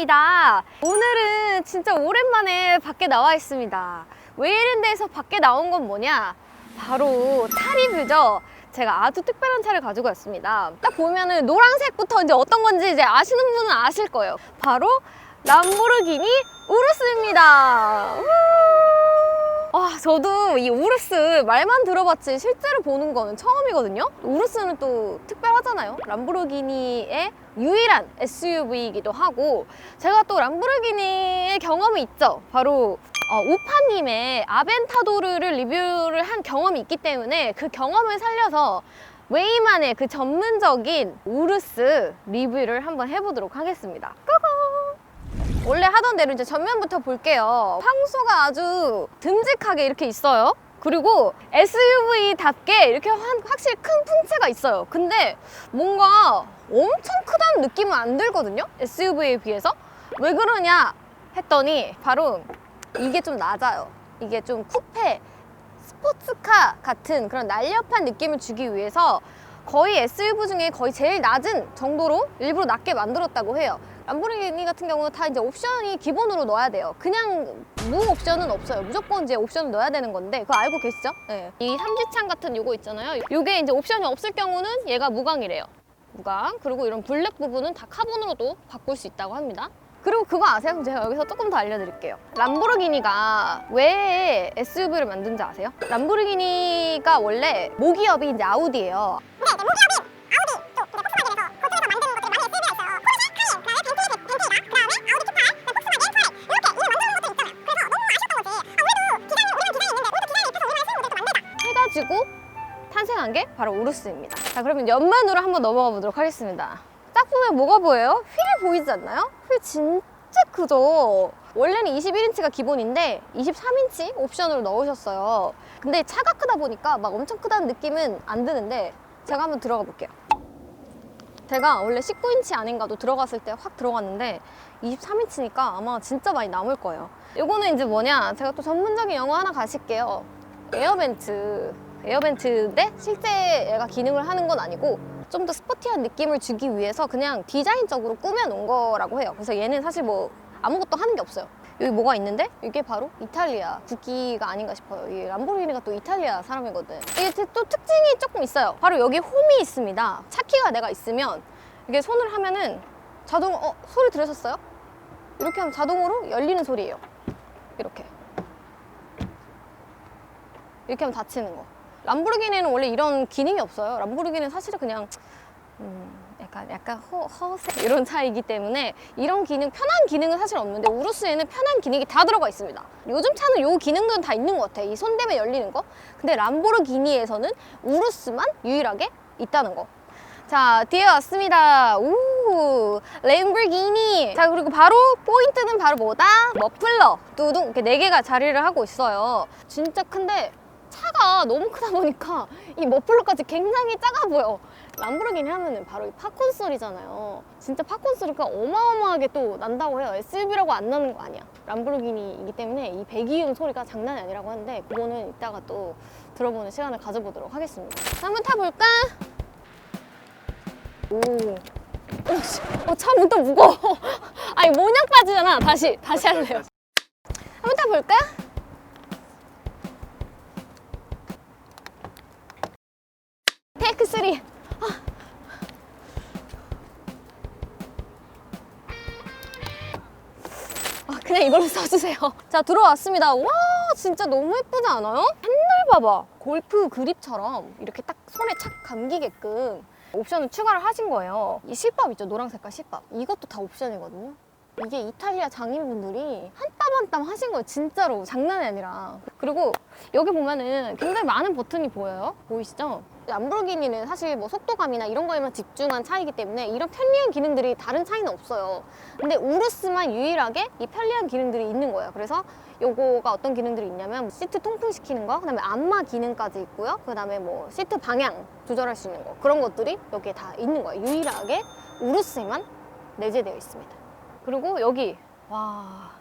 반갑습니다. 오늘은 진짜 오랜만에 밖에 나와 있습니다. 왜 이런데서 밖에 나온 건 뭐냐? 바로 차 리뷰죠. 제가 아주 특별한 차를 가지고 왔습니다. 딱 보면은 노란색부터 이제 어떤 건지 이제 아시는 분은 아실 거예요. 바로 람보르기니 우루스입니다. 저도 이 우루스 말만 들어봤지 실제로 보는 거는 처음이거든요. 우루스는 또 특별하잖아요. 람보르기니의 유일한 SUV이기도 하고, 제가 또 람보르기니의 경험이 있죠. 바로 우파님의 아벤타도르를 리뷰를 한 경험이 있기 때문에 그 경험을 살려서 웨이만의 그 전문적인 우루스 리뷰를 한번 해보도록 하겠습니다. 고고! 원래 하던 대로 이제 전면부터 볼게요. 황소가 아주 듬직하게 이렇게 있어요. 그리고 SUV답게 이렇게 확실히 큰 풍채가 있어요. 근데 뭔가 엄청 크다는 느낌은 안 들거든요? SUV에 비해서. 왜 그러냐 했더니 바로 이게 좀 낮아요. 이게 좀 쿠페, 스포츠카 같은 그런 날렵한 느낌을 주기 위해서 거의 SUV 중에 거의 제일 낮은 정도로 일부러 낮게 만들었다고 해요. 람보르기니 같은 경우는 다 이제 옵션이 기본으로 넣어야 돼요. 그냥 무 옵션은 없어요. 무조건 이제 옵션을 넣어야 되는 건데, 그거 알고 계시죠? 네. 이 삼지창 같은 요거 있잖아요. 요게 이제 옵션이 없을 경우는 얘가 무광이래요. 무광. 그리고 이런 블랙 부분은 다 카본으로도 바꿀 수 있다고 합니다. 그리고 그거 아세요? 그럼 제가 여기서 조금 더 알려드릴게요. 람보르기니가 왜 SUV를 만든지 아세요? 람보르기니가 원래 모기업이 이제 아우디예요. 근데 모기업이 아우디 또 폭스바겐에서 거쳐서 만드는 것들이 많이 SUV가 있어요. 포르쉐, 카멘, 그다음에 벤틀리, 그다음에 아우디 Q8, 폭스바겐 터레 이렇게 이름 만드는 것도 있잖아요. 그래서 너무 아쉬웠던 거지. 우리도 기장이 우리만 기장이 있는데 우리도 기장에 입혀서 우리만 SUV 모델도 만들자 해가지고 탄생한 게 바로 우루스입니다. 자, 그러면 옆면으로 한번 넘어가 보도록 하겠습니다. 딱 보면 뭐가 보여요? 휠이 보이지 않나요? 휠 진짜 크죠? 원래는 21인치가 기본인데 23인치 옵션으로 넣으셨어요. 근데 차가 크다 보니까 막 엄청 크다는 느낌은 안 드는데, 제가 한번 들어가 볼게요. 제가 원래 19인치 아닌가도 들어갔을 때 확 들어갔는데 23인치니까 아마 진짜 많이 남을 거예요. 요거는 이제 뭐냐, 제가 또 전문적인 용어 하나 가실게요. 에어벤트인데 실제 얘가 기능을 하는 건 아니고 좀 더 스포티한 느낌을 주기 위해서 그냥 디자인적으로 꾸며놓은 거라고 해요. 그래서 얘는 사실 뭐 아무것도 하는 게 없어요. 여기 뭐가 있는데 이게 바로 이탈리아 국기가 아닌가 싶어요. 이 람보르기니가 또 이탈리아 사람이거든. 이게 또 특징이 조금 있어요. 바로 여기 홈이 있습니다. 차키가 내가 있으면 이게 손을 하면은 자동, 소리 들으셨어요? 이렇게 하면 자동으로 열리는 소리예요. 이렇게 하면 닫히는 거. 람보르기니는 원래 이런 기능이 없어요. 람보르기니는 사실은 그냥 약간 허세 이런 차이기 때문에 이런 기능, 편한 기능은 사실 없는데 우루스에는 편한 기능이 다 들어가 있습니다. 요즘 차는 요 기능들은 다 있는 것 같아. 이 손대면 열리는 거. 근데 람보르기니에서는 우루스만 유일하게 있다는 거. 자, 뒤에 왔습니다. 우, 램보르기니. 자, 그리고 바로 포인트는 바로 뭐다? 머플러, 뚜둥, 이렇게 4개가 자리를 하고 있어요. 진짜 큰데 차가 너무 크다 보니까 이 머플러까지 굉장히 작아 보여. 람보르기니 하면은 바로 이 팝콘 소리잖아요. 진짜 팝콘 소리가 어마어마하게 또 난다고 해요. SUV라고 안 나는 거 아니야. 람보르기니이기 때문에 이 배기음 소리가 장난이 아니라고 하는데, 그거는 이따가 또 들어보는 시간을 가져보도록 하겠습니다. 한번 타볼까? 차 문 또 무거워. 아니, 모냥 빠지잖아. 다시 할래요. 한번 타볼까? 테이크 3. 그냥 이걸로 써주세요. 자, 들어왔습니다. 와, 진짜 너무 예쁘지 않아요? 핸들 봐봐. 골프 그립처럼 이렇게 딱 손에 착 감기게끔 옵션을 추가를 하신 거예요. 이 실밥 있죠? 노란 색깔 실밥. 이것도 다 옵션이거든요. 이게 이탈리아 장인분들이 한 땀 한 땀 하신 거예요. 진짜로. 장난이 아니라. 그리고 여기 보면은 굉장히 많은 버튼이 보여요. 보이시죠? 람보르기니는 사실 뭐 속도감이나 이런 거에만 집중한 차이기 때문에 이런 편리한 기능들이 다른 차이는 없어요. 근데 우루스만 유일하게 이 편리한 기능들이 있는 거예요. 그래서 요거가 어떤 기능들이 있냐면 시트 통풍시키는 거, 그다음에 안마 기능까지 있고요. 그다음에 뭐 시트 방향 조절할 수 있는 거, 그런 것들이 여기에 다 있는 거예요. 유일하게 우루스에만 내재되어 있습니다. 그리고 여기, 와,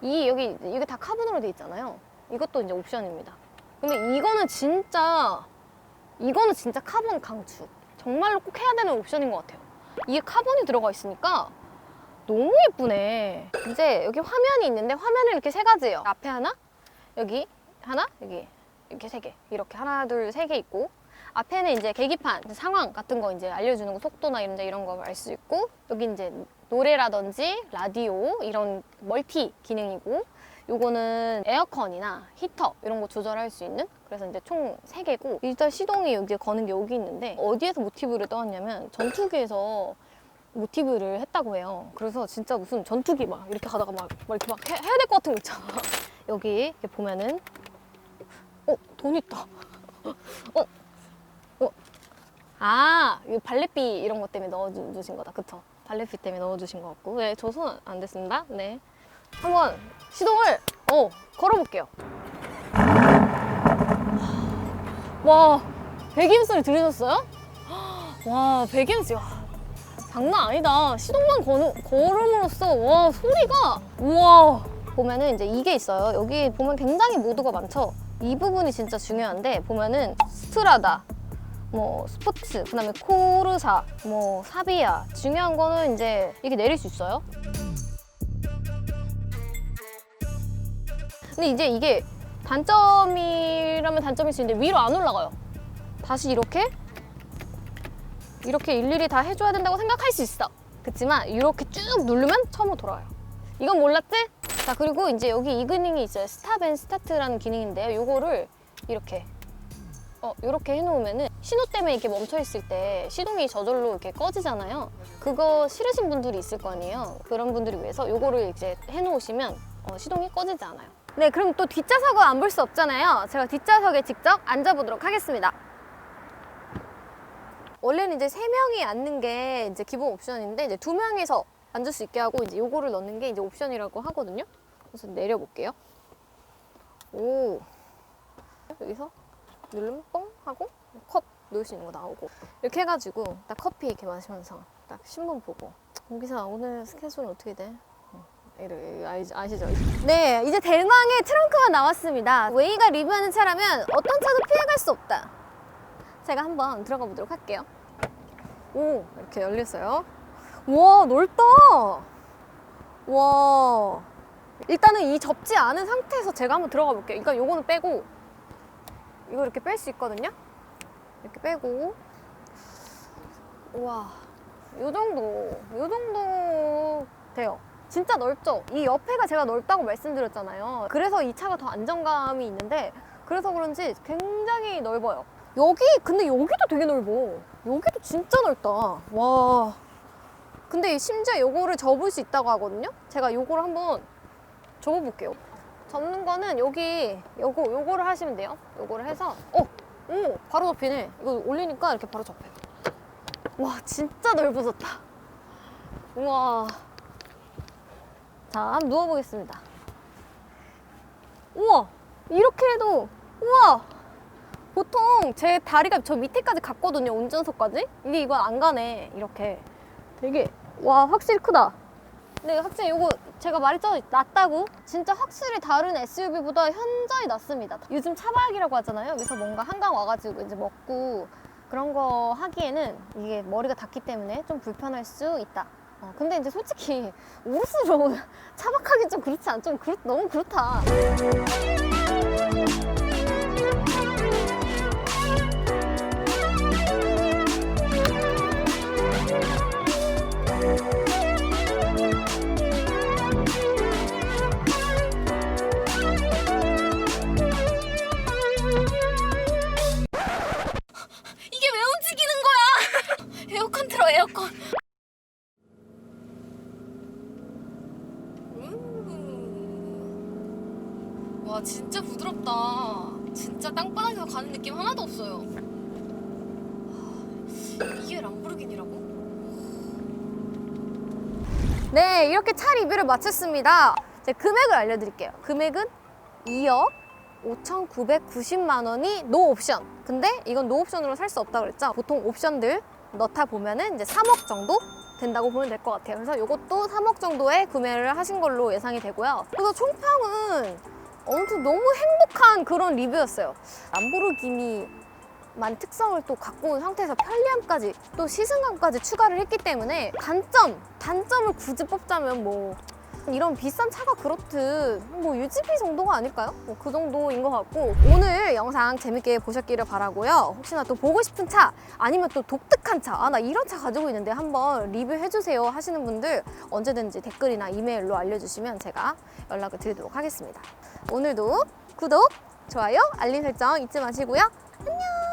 여기 이게 다 카본으로 되어 있잖아요. 이것도 이제 옵션입니다. 근데 이거는 진짜 카본 강추. 정말로 꼭 해야 되는 옵션인 것 같아요. 이게 카본이 들어가 있으니까 너무 예쁘네. 이제 여기 화면이 있는데 화면은 이렇게 세 가지예요. 앞에 하나, 여기 하나, 여기 이렇게 세 개. 이렇게 하나, 둘, 세 개 있고 앞에는 이제 계기판, 상황 같은 거 이제 알려주는 거 속도나 이런 거 알 수 있고 여기 이제 노래라든지 라디오 이런 멀티 기능이고 요거는 에어컨이나 히터 이런 거 조절할 수 있는 그래서 이제 총 3개고 일단 시동이 여기 거는 게 여기 있는데 어디에서 모티브를 떠왔냐면 전투기에서 모티브를 했다고 해요. 그래서 진짜 무슨 전투기 막 이렇게 가다가 막 이렇게 막 해야 될 것 같은 거 있잖아. 여기 이렇게 보면은 돈 있다. 아, 이거 발렛비 이런 것 때문에 넣어주신 거다. 그쵸? 발렛비 때문에 넣어주신 것 같고. 네, 저 손 안 됐습니다. 네. 한번 시동을, 걸어볼게요. 와, 배기음 소리 들으셨어요? 와, 배기음 소리. 장난 아니다. 시동만 걸음으로써, 와, 소리가, 우와. 보면은 이제 이게 있어요. 여기 보면 굉장히 모드가 많죠? 이 부분이 진짜 중요한데, 보면은 스트라다. 뭐 스포츠, 그다음에 코르사, 뭐 사비아 중요한 거는 이제 이게 내릴 수 있어요. 근데 이제 이게 단점이라면 단점일 수 있는데 위로 안 올라가요. 다시 이렇게 일일이 다 해줘야 된다고 생각할 수 있어. 그렇지만 이렇게 쭉 누르면 처음으로 돌아와요. 이건 몰랐지? 자, 그리고 이제 여기 이 기능이 있어요. 스탑 앤 스타트라는 기능인데요. 요거를 이렇게 해놓으면은 신호 때문에 이렇게 멈춰 있을 때 시동이 저절로 이렇게 꺼지잖아요. 그거 싫으신 분들이 있을 거 아니에요. 그런 분들을 위해서 요거를 이제 해놓으시면 시동이 꺼지지 않아요. 네, 그럼 또 뒷좌석은 안 볼 수 없잖아요. 제가 뒷좌석에 직접 앉아보도록 하겠습니다. 원래는 이제 3명이 앉는 게 이제 기본 옵션인데 이제 2명이서 앉을 수 있게 하고 이제 요거를 넣는 게 이제 옵션이라고 하거든요. 그래서 내려볼게요. 오, 여기서 누르면 뻥 하고 컵 넣을 수 있는 거 나오고 이렇게 해가지고 딱 커피 이렇게 마시면서 딱 신문 보고 공기사 오늘 스케줄 어떻게 돼? 아시죠? 네, 이제 대망의 트렁크가 나왔습니다. 웨이가 리뷰하는 차라면 어떤 차도 피해갈 수 없다. 제가 한번 들어가 보도록 할게요. 오, 이렇게 열렸어요. 우와, 넓다. 와, 일단은 이 접지 않은 상태에서 제가 한번 들어가 볼게요. 그러니까 요거는 빼고 이거 이렇게 뺄 수 있거든요. 이렇게 빼고 우와, 요 정도 돼요. 진짜 넓죠? 이 옆에가 제가 넓다고 말씀드렸잖아요. 그래서 이 차가 더 안정감이 있는데 그래서 그런지 굉장히 넓어요. 근데 여기도 되게 넓어. 여기도 진짜 넓다. 와. 근데 심지어 요거를 접을 수 있다고 하거든요. 제가 요거를 한번 접어볼게요. 접는 거는 요거를 하시면 돼요. 요거를 해서 바로 접히네. 이거 올리니까 이렇게 바로 접혀요. 와, 진짜 넓어졌다. 우와. 자, 한번 누워보겠습니다. 우와, 이렇게 해도 우와. 보통 제 다리가 저 밑에까지 갔거든요. 운전석까지. 근데 이건 안 가네. 이렇게 되게 와, 확실히 크다. 근데 확실히 이거 제가 말했죠, 낮다고. 진짜 확실히 다른 SUV보다 현저히 낮습니다. 요즘 차박이라고 하잖아요. 여기서 뭔가 한강 와가지고 이제 먹고 그런 거 하기에는 이게 머리가 닿기 때문에 좀 불편할 수 있다. 근데 이제 솔직히 우르스로 차박하기 좀 그렇지 않아? 너무 그렇다. 이게 왜 움직이는 거야? 에어컨 틀어, 에어컨. 와, 진짜 부드럽다. 진짜 땅바닥에서 가는 느낌 하나도 없어요. 이게 람보르기니라고? 네, 이렇게 차 리뷰를 마쳤습니다. 제 금액을 알려드릴게요. 금액은 2억 5,990만 원이 노 옵션. 근데 이건 노 옵션으로 살 수 없다고 그랬죠? 보통 옵션들 넣다 보면은 이제 3억 정도 된다고 보면 될 것 같아요. 그래서 이것도 3억 정도에 구매를 하신 걸로 예상이 되고요. 그래서 총평은 아무튼 너무 행복한 그런 리뷰였어요. 람보르기니 만 특성을 또 갖고 온 상태에서 편리함까지 또 시승감까지 추가를 했기 때문에 단점을 굳이 뽑자면 뭐 이런 비싼 차가 그렇듯 뭐 유지비 정도가 아닐까요? 뭐 그 정도인 것 같고, 오늘 영상 재밌게 보셨기를 바라고요. 혹시나 또 보고 싶은 차 아니면 또 독특한 차, 나 이런 차 가지고 있는데 한번 리뷰해주세요 하시는 분들 언제든지 댓글이나 이메일로 알려주시면 제가 연락을 드리도록 하겠습니다. 오늘도 구독, 좋아요, 알림 설정 잊지 마시고요. 안녕!